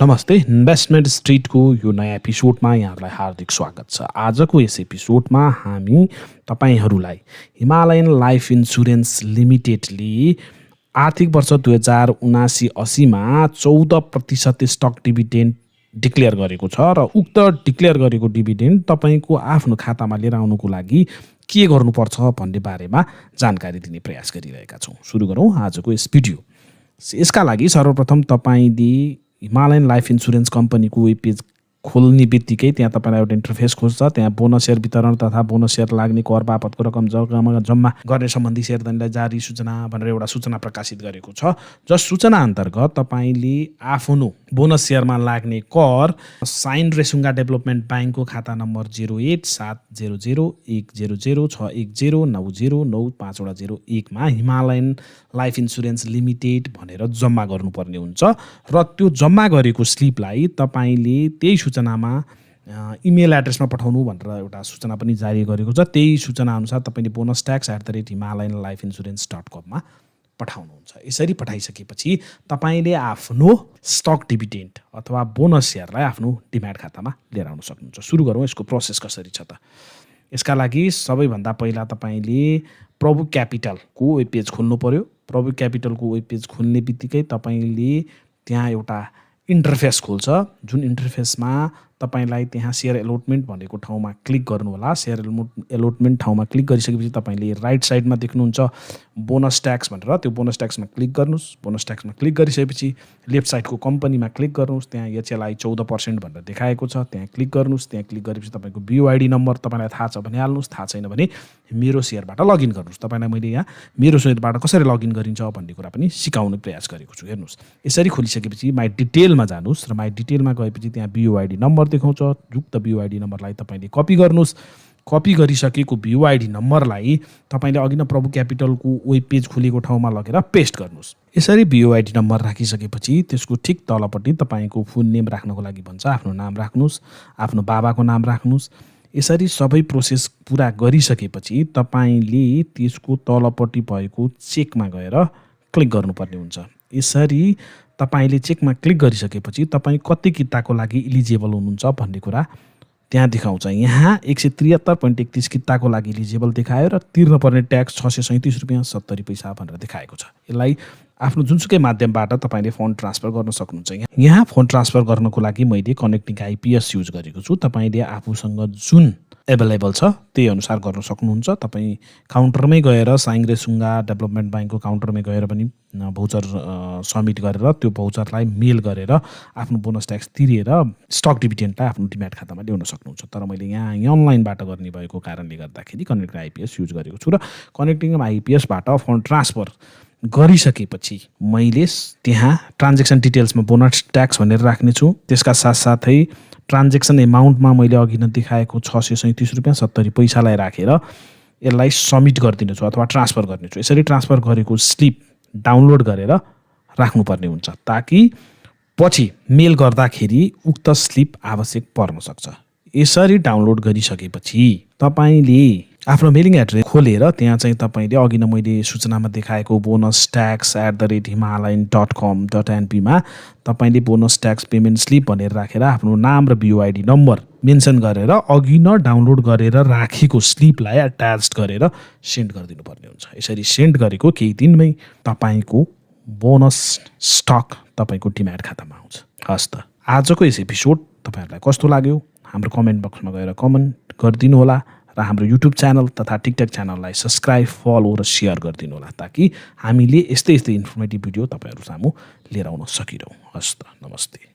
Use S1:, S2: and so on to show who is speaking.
S1: नमस्ते इन्भेस्टमेन्ट स्ट्रिटको यो नयाँ एपिसोडमा यहाँहरूलाई हार्दिक स्वागत छ। आजको यस एपिसोडमा हामी तपाईहरूलाई हिमालयन लाइफ इन्सुरेन्स लिमिटेडले आर्थिक वर्ष 2079-80मा 14% स्टक डिभिडेन्ड डिक्लेयर गरेको छ र उक्त डिक्लेयर गरेको डिभिडेन्ड तपाईँको आफ्नो खातामा लिएर आउनुको लागि के गर्नुपर्छ भन्ने बारेमा जानकारी दिने प्रयास गरिरहेका छौँ। सुरु गरौँ आजको यस भिडियो। यसका लागि सर्वप्रथम तपाईँले हिमालयन लाइफ इन्सुरेन्स कम्पनीको वेब पेज खोल्ने बित्तिकै त्यहाँ तपाईँलाई एउटा इन्टरफेस खोज्छ। त्यहाँ बोनस सेयर वितरण तथा बोनस सेयर लाग्ने कर बापतको रकम जम्मा गर्ने सम्बन्धी सेयरधनीलाई जारी सूचना भनेर एउटा सूचना प्रकाशित गरेको छ। जस सूचना अन्तर्गत तपाईँले आफ्नो बोनस सेयरमा लाग्ने कर साइन रेसुङ्गा डेभलपमेन्ट ब्याङ्कको खाता नम्बर 087001061090090501 मा हिमालयन लाइफ इन्सुरेन्स लिमिटेड भनेर जम्मा गर्नुपर्ने हुन्छ र त्यो जम्मा गरेको स्लिपलाई तपाईँले त्यही सूचनामा इमेल एड्रेसमा पठाउनु भनेर एउटा सूचना पनि जारी गरेको छ। त्यही सूचना अनुसार तपाईँले bonus@himalayanlifeinsurance.com मा पठाउनुहुन्छ। यसरी पठाइसकेपछि तपाईँले आफ्नो स्टक डिभिडेन्ड अथवा बोनस सेयरलाई आफ्नो डिम्याट खातामा लिएर आउन सक्नुहुन्छ। सुरु गरौँ यसको प्रोसेस कसरी छ त। यसका लागि सबैभन्दा पहिला तपाईँले प्रभु क्यापिटलको वेब पेज खोल्नु पर्यो। प्रभु क्यापिटलको वेब पेज खोल्ने बित्तिकै तपाईँले त्यहाँ एउटा इन्टरफेस खोल्छ, जुन इन्टरफेसमा तपाईँलाई त्यहाँ सेयर एलोटमेन्ट भनेको ठाउँमा क्लिक गर्नु होला। सेयर एलोटमेन्ट ठाउँमा क्लिक गरिसकेपछि तपाईँले राइट साइडमा देख्नुहुन्छ बोनस ट्याक्स भनेर, त्यो बोनस ट्याक्समा क्लिक गर्नुहोस्। बोनस ट्याक्समा क्लिक गरिसकेपछि लेफ्ट साइडको कम्पनीमा क्लिक गर्नुहोस्। त्यहाँ एचएलआई 14% भनेर देखाएको छ, त्यहाँ क्लिक गर्नुहोस्। त्यहाँ क्लिक गरेपछि तपाईँको BOID नम्बर तपाईँलाई थाहा छ भने हाल्नुहोस्, थाहा छैन भने मेरो सेयरबाट लगइन गर्नुहोस्। तपाईँलाई मैले यहाँ मेरो सेयरबाट कसरी लगइन गरिन्छ भन्ने कुरा पनि सिकाउने प्रयास गरेको छु। हेर्नुहोस्, यसरी खोलिसकेपछि माई डिटेलमा जानुहोस् र माई डिटेलमा गएपछि त्यहाँ BOID नम्बर देखाउँछ। युक्त BOID नम्बरलाई तपाईँले कपी गर्नुहोस्। कपी गरिसकेको BOID नम्बरलाई तपाईँले अघि नै प्रभु क्यापिटलको वेब पेज खोलेको ठाउँमा लगेर पेस्ट गर्नुहोस्। यसरी BOID नम्बर राखिसकेपछि त्यसको ठिक तलपट्टि तपाईँको फुल नेम राख्नको लागि भन्छ, आफ्नो नाम राख्नुहोस्, आफ्नो बाबाको नाम राख्नुहोस्। यसरी सबै प्रोसेस पुरा गरिसकेपछि तपाईँले त्यसको तलपट्टि भएको चेकमा गएर क्लिक गर्नुपर्ने हुन्छ। यसरी तपाईँले चेकमा क्लिक गरिसकेपछि तपाईँ कति किताको लागि इलिजिबल हुनुहुन्छ भन्ने कुरा त्यहाँ देखाउँछ। यहाँ 173.31 किताको लागि इलिजिबल देखायो र तिर्नुपर्ने ट्याक्स 637 रुपियाँ 70 पैसा भनेर देखाएको छ। यसलाई आफ्नो जुनसुकै माध्यमबाट तपाईँले फन्ड ट्रान्सफर गर्न सक्नुहुन्छ। यहाँ फन्ड ट्रान्सफर गर्नको लागि मैले कनेक्टिङ आइपिएस युज गरेको छु। तपाईँले आफूसँग जुन एभाइलेबल छ त्यही अनुसार गर्न सक्नुहुन्छ। तपाईँ काउन्टरमै गएर साइन रेसुङ्गा डेभलपमेन्ट ब्याङ्कको काउन्टरमै गएर पनि भौचर सब्मिट गरेर त्यो भौचरलाई मेल गरेर आफ्नो बोनस ट्याक्स तिरेर स्टक डिभिडेन्डलाई आफ्नो डिम्याट खातामा ल्याउन सक्नुहुन्छ। तर मैले यहाँ अनलाइनबाट गर्ने भएको कारणले गर्दाखेरि कनेक्टिङ आइपिएस युज गरेको छु र कनेक्टिङ आइपिएसबाट फन्ड ट्रान्सफर गरिसकेपछि मैले त्यहाँ ट्रान्जेक्सन डिटेल्समा बोनस ट्याक्स भनेर राख्नेछु। त्यसका साथसाथै ट्रान्जेक्सन एमाउन्टमा मैले अघि नै देखाएको 637 रुपियाँ 70 पैसालाई राखेर यसलाई सब्मिट गरिदिनेछु अथवा ट्रान्सफर गर्नेछु। यसरी ट्रान्सफर गरेको स्लिप डाउनलोड गरेर राख्नुपर्ने हुन्छ ताकि पछि मेल गर्दाखेरि उक्त स्लिप आवश्यक पर्न सक्छ। यसरी डाउनलोड गरिसकेपछि तपाईँले आफ्नो मेलिङ एड्रेस खोलेर त्यहाँ चाहिँ तपाईँले अघि नै मैले सूचनामा देखाएको bonus@himalayan.com.np मा तपाईँले बोनस ट्याक्स पेमेन्ट स्लिप भनेर राखेर आफ्नो नाम र BOID नम्बर मेन्सन गरेर अघि नै डाउनलोड गरेर राखेको स्लिपलाई एट्याच गरेर सेन्ड गरिदिनु पर्ने हुन्छ। यसरी सेन्ड गरेको केही दिनमै तपाईँको बोनस स्टक तपाईँको डिम्याट खातामा आउँछ। हस् त, आजको यस एपिसोड तपाईँहरूलाई कस्तो लाग्यो हाम्रो कमेन्ट बक्समा गएर कमेन्ट गरिदिनु होला र हाम्रो युट्युब च्यानल तथा टिकटक च्यानललाई सब्सक्राइब, फलो र सेयर गरिदिनु होला ताकि हामीले यस्तै इन्फर्मेटिभ भिडियो तपाईँहरू सामु लिएर आउन सकिरहौँ। हस् त, नमस्ते।